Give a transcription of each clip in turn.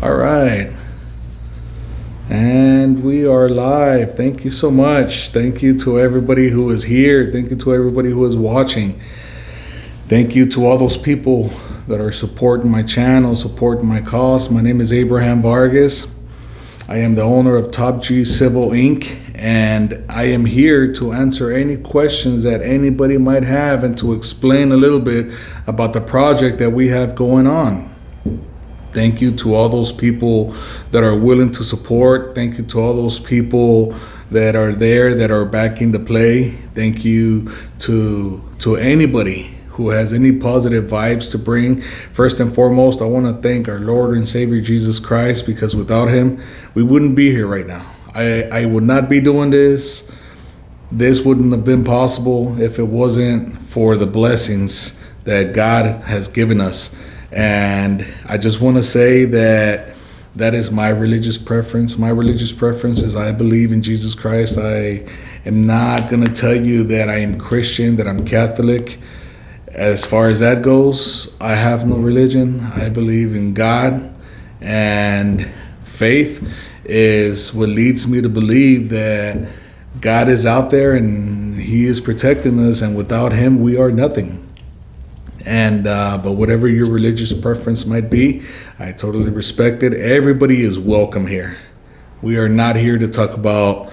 All right. And we are live. Thank you so much. Thank you to everybody who is here. Thank you to everybody who is watching. Thank you to all those people that are supporting my channel, supporting my cause. My name is Abraham Vargas. I am the owner of Top G Civil Inc. And I am here to answer any questions that anybody might have and to explain a little bit about the project that we have going on. Thank you to all those people that are willing to support. Thank you to all those people that are there that are backing the play. Thank you to anybody who has any positive vibes to bring. First and foremost, I want to thank our Lord and Savior Jesus Christ, because without him, we wouldn't be here right now. I would not be doing this. This wouldn't have been possible if it wasn't for the blessings that God has given us. And I just want to say that is my religious preference. My religious preference is I believe in Jesus Christ. I am not going to tell you that I am Christian, that I'm Catholic. As far as that goes, I have no religion. I believe in God, and faith is what leads me to believe that God is out there and he is protecting us, and without him we are nothing. And but whatever your religious preference might be, I totally respect it. Everybody is welcome here. We are not here to talk about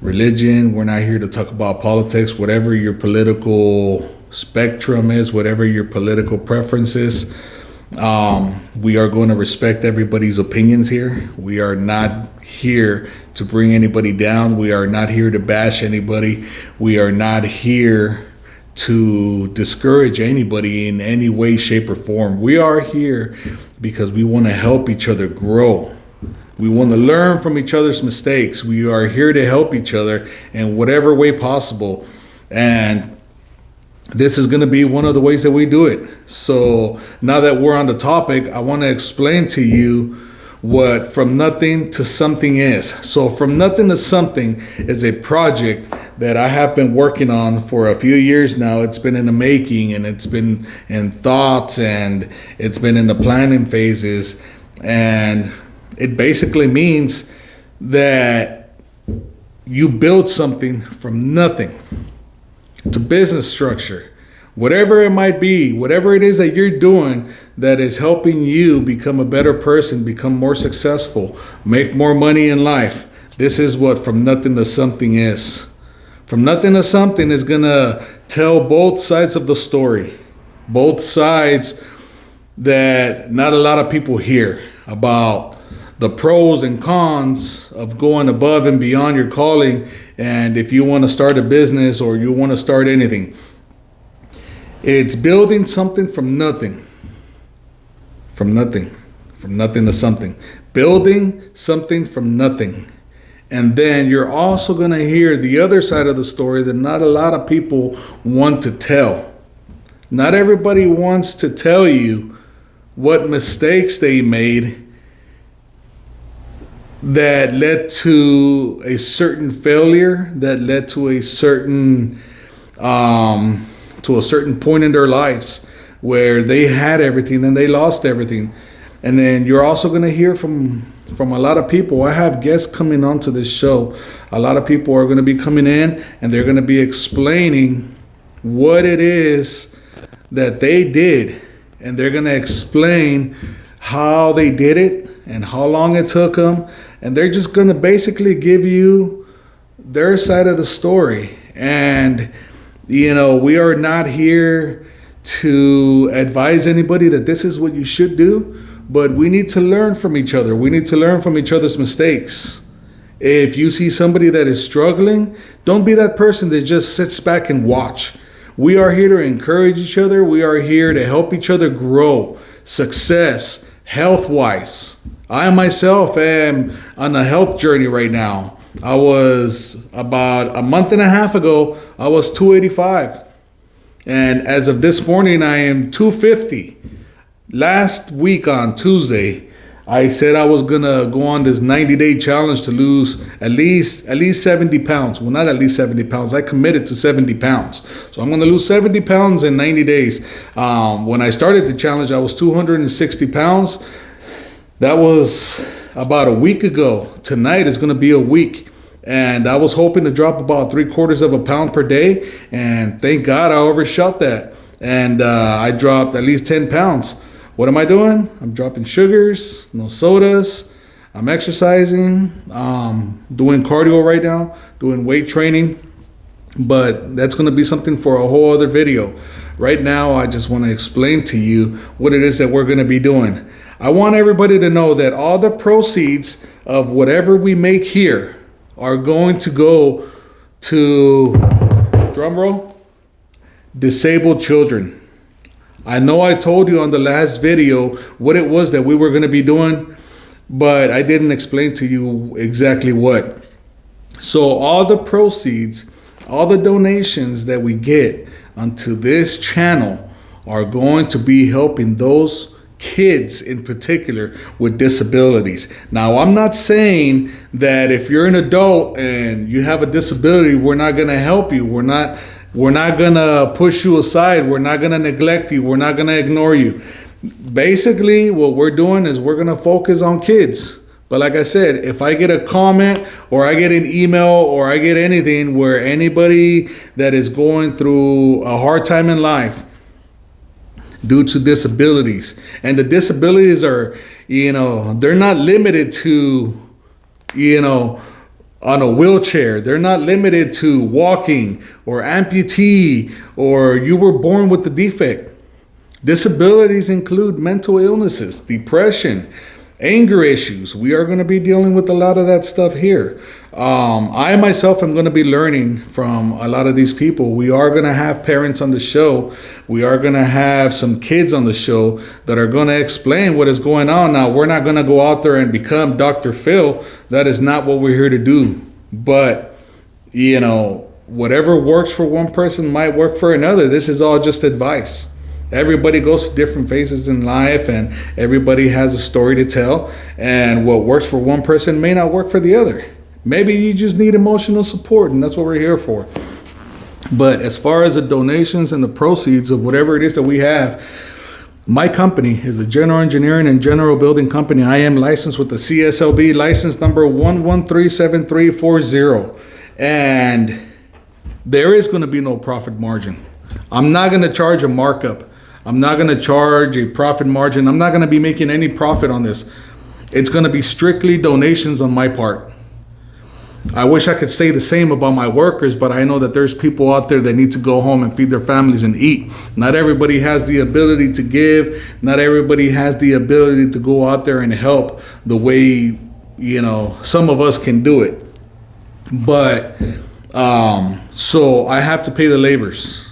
religion. We're not here to talk about politics. Whatever your political spectrum is, whatever your political preference is, we are going to respect everybody's opinions here. We are not here to bring anybody down. We are not here to bash anybody. We are not here to discourage anybody in any way, shape, or form. We are here because we want to help each other grow. We want to learn from each other's mistakes. We are here to help each other in whatever way possible. And this is going to be one of the ways that we do it. So now that we're on the topic, I want to explain to you what From Nothing to Something is. So From Nothing to Something is a project that I have been working on for a few years now. It's been in the making, and it's been in thoughts, and it's been in the planning phases. And it basically means that you build something from nothing. It's a business structure. Whatever it might be, whatever it is that you're doing that is helping you become a better person, become more successful, make more money in life. This is what From Nothing to Something is. From Nothing to Something is going to tell both sides of the story. Both sides that not a lot of people hear about, the pros and cons of going above and beyond your calling. And if you want to start a business or you want to start anything, it's building something from nothing. From nothing to something. Building something from nothing. And then you're also going to hear the other side of the story that not a lot of people want to tell. Not everybody wants to tell you what mistakes they made that led to a certain failure, that led to a certain point in their lives where they had everything and they lost everything. And then you're also going to hear from a lot of people. I have guests coming onto this show. A lot of people are going to be coming in and they're going to be explaining what it is that they did, and they're going to explain how they did it and how long it took them. And they're just going to basically give you their side of the story. And, you know, we are not here to advise anybody that this is what you should do, but we need to learn from each other. We need to learn from each other's mistakes. If you see somebody that is struggling, don't be that person that just sits back and watch. We are here to encourage each other. We are here to help each other grow, success, health-wise. I myself am on a health journey right now. I was about a month and a half ago, I was 285. And as of this morning, I am 250. Last week on Tuesday, I said I was going to go on this 90-day challenge to lose at least 70 pounds. Well, not at least 70 pounds. I committed to 70 pounds. So I'm going to lose 70 pounds in 90 days. When I started the challenge, I was 260 pounds. That was about a week ago. Tonight is going to be a week. And I was hoping to drop about 3/4 of a pound per day. And thank God I overshot that. And I dropped at least 10 pounds. What am I doing? I'm dropping sugars, no sodas. I'm exercising, doing cardio right now, doing weight training. But that's going to be something for a whole other video. Right now, I just want to explain to you what it is that we're going to be doing. I want everybody to know that all the proceeds of whatever we make here are going to go to, drum roll, disabled children. I know I told you on the last video what it was that we were going to be doing, but I didn't explain to you exactly what. So all the proceeds, all the donations that we get onto this channel are going to be helping those kids in particular with disabilities. Now, I'm not saying that if you're an adult and you have a disability, we're not going to help you. We're not going to push you aside. We're not going to neglect you. We're not going to ignore you. Basically, what we're doing is we're going to focus on kids. But like I said, if I get a comment or I get an email or I get anything where anybody that is going through a hard time in life due to disabilities, and the disabilities are, they're not limited to, on a wheelchair. They're not limited to walking or amputee or you were born with the defect. Disabilities include mental illnesses, depression, anger issues. We are going to be dealing with a lot of that stuff here. I myself am going to be learning from a lot of these people. We are going to have parents on the show. We are going to have some kids on the show that are going to explain what is going on. Now, we're not going to go out there and become Dr. Phil. That is not what we're here to do. But, whatever works for one person might work for another. This is all just advice. Everybody goes through different phases in life and everybody has a story to tell. And what works for one person may not work for the other. Maybe you just need emotional support, and that's what we're here for. But as far as the donations and the proceeds of whatever it is that we have, my company is a general engineering and general building company. I am licensed with the CSLB license number 1137340. And there is going to be no profit margin. I'm not going to charge a markup. I'm not going to charge a profit margin. I'm not going to be making any profit on this. It's going to be strictly donations on my part. I wish I could say the same about my workers, but I know that there's people out there that need to go home and feed their families and eat. Not everybody has the ability to give. Not everybody has the ability to go out there and help the way, some of us can do it. But, so I have to pay the laborers.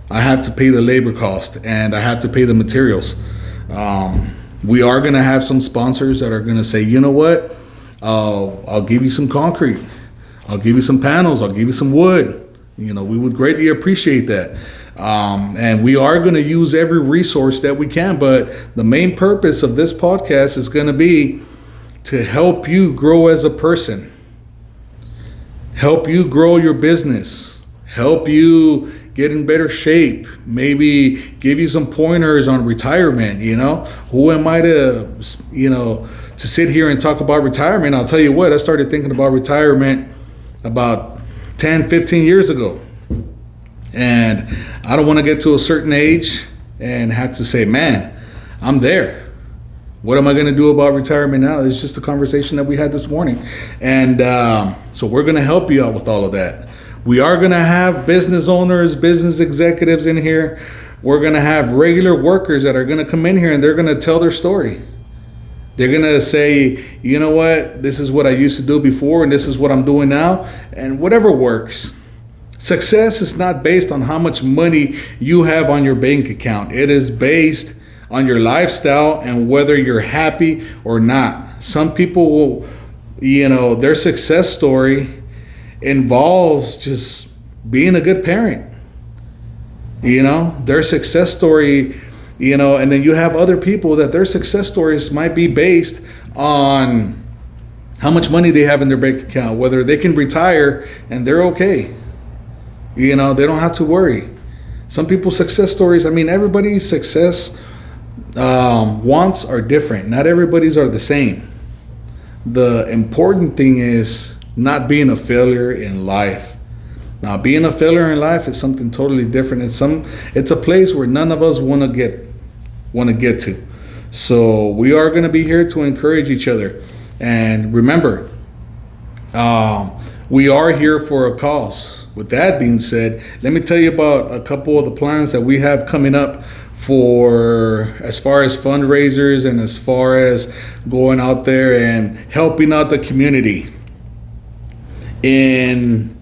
I have to pay the labor cost, and I have to pay the materials. We are going to have some sponsors that are going to say, you know what? I'll give you some concrete. I'll give you some panels. I'll give you some wood. We would greatly appreciate that. And we are going to use every resource that we can. But the main purpose of this podcast is going to be to help you grow as a person, help you grow your business, help you get in better shape, maybe give you some pointers on retirement. Who am I to sit here and talk about retirement? I'll tell you what, I started thinking about retirement about 10, 15 years ago. And I don't want to get to a certain age and have to say, man, I'm there. What am I going to do about retirement now? It's just a conversation that we had this morning. And so we're going to help you out with all of that. We are going to have business owners, business executives in here. We're going to have regular workers that are going to come in here and they're going to tell their story. They're going to say, you know what, this is what I used to do before and this is what I'm doing now, and whatever works. Success is not based on how much money you have on your bank account. It is based on your lifestyle and whether you're happy or not. Some people will, their success story involves just being a good parent. Their success story, and then you have other people that their success stories might be based on how much money they have in their bank account, whether they can retire and they're okay. They don't have to worry. Some people's success stories, everybody's success Wants are different. Not everybody's are the same. The important thing is not being a failure in life. Now, being a failure in life is something totally different. It's a place where none of us want to get to. So we are going to be here to encourage each other. And remember, we are here for a cause. With that being said, let me tell you about a couple of the plans that we have coming up for as far as fundraisers and as far as going out there and helping out the community. In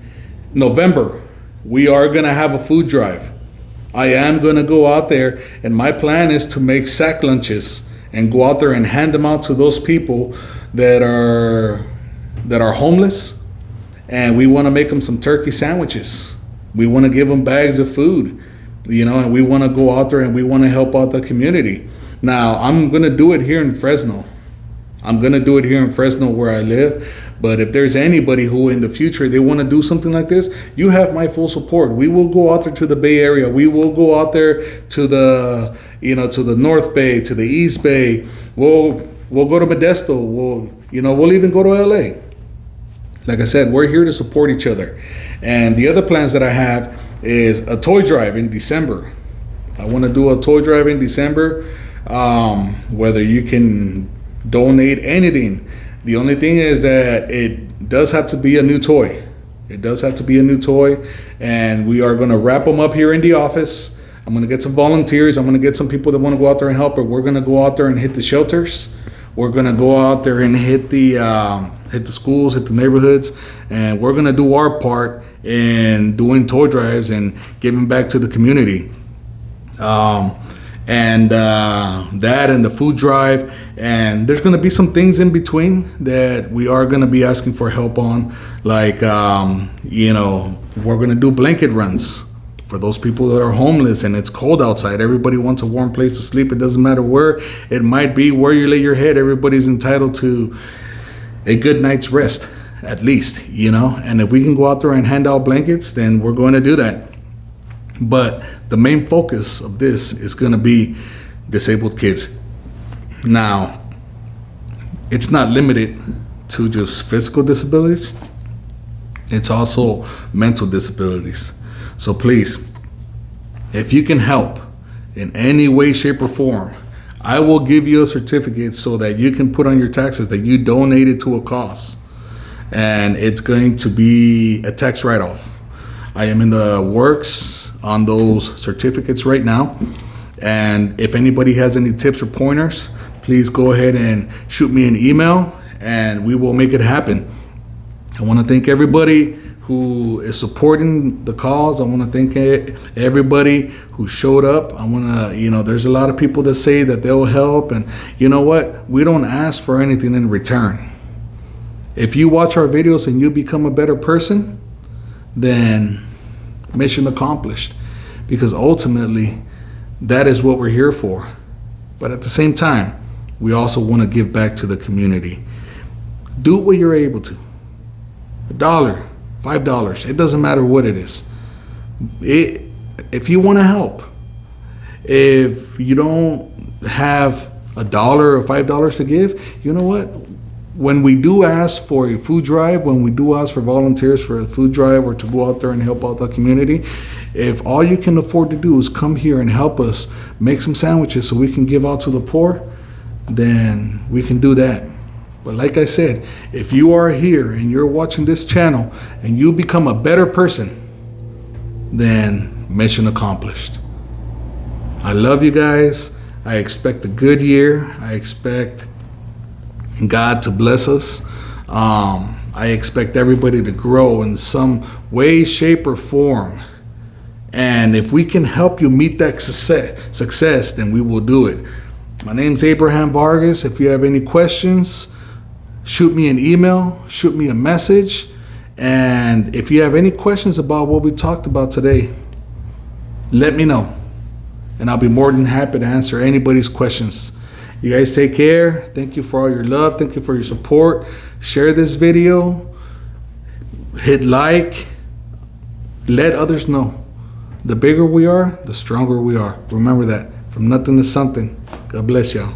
November, we are going to have a food drive. I am going to go out there, and my plan is to make sack lunches and go out there and hand them out to those people that are homeless, and we want to make them some turkey sandwiches. We want to give them bags of food, and we want to go out there and we want to help out the community. Now, I'm going to do it here in Fresno. Where I live. But if there's anybody who in the future they want to do something like this, you have my full support. We will go out there to the Bay Area. We will go out there to the North Bay, to the East Bay. We'll go to Modesto. We'll even go to LA. Like I said, we're here to support each other. And the other plans that I have is a toy drive in December. I want to do a toy drive in December. Whether you can donate anything. The only thing is that it does have to be a new toy. And we are going to wrap them up here in the office. I'm going to get some volunteers. I'm going to get some people that want to go out there and help. But we're going to go out there and hit the shelters. We're going to go out there and hit the schools, hit the neighborhoods, and we're going to do our part in doing toy drives and giving back to the community. That and the food drive, and there's going to be some things in between that we are going to be asking for help on, like we're going to do blanket runs for those people that are homeless and it's cold outside. Everybody wants a warm place to sleep. It doesn't matter where it might be, where you lay your head. Everybody's entitled to a good night's rest, at least, and if we can go out there and hand out blankets, then we're going to do that. But the main focus of this is going to be disabled kids. Now, it's not limited to just physical disabilities. It's also mental disabilities. So please, if you can help in any way, shape, or form, I will give you a certificate so that you can put on your taxes that you donated to a cause. And it's going to be a tax write-off. I am in the works on those certificates right now. And if anybody has any tips or pointers, please go ahead and shoot me an email and we will make it happen. I want to thank everybody who is supporting the cause. I want to thank everybody who showed up. I want to, there's a lot of people that say that they'll help. And you know what? We don't ask for anything in return. If you watch our videos and you become a better person, then mission accomplished, because ultimately that is what we're here for. But at the same time, we also want to give back to the community. Do what you're able to. $1, $5, it doesn't matter what it is. If you want to help, if you don't have $1 or $5 to give, you know what? When we do ask for a food drive, when we do ask for volunteers for a food drive or to go out there and help out the community, if all you can afford to do is come here and help us make some sandwiches so we can give out to the poor, then we can do that. But like I said, if you are here and you're watching this channel and you become a better person, then mission accomplished. I love you guys. I expect a good year. I expect God to bless us. I expect everybody to grow in some way, shape, or form. And if we can help you meet that success, then we will do it. My name's Abraham Vargas. If you have any questions, shoot me an email, shoot me a message. And if you have any questions about what we talked about today, let me know. And I'll be more than happy to answer anybody's questions. You guys take care. Thank you for all your love. Thank you for your support. Share this video. Hit like. Let others know. The bigger we are, the stronger we are. Remember that. From nothing to something. God bless y'all.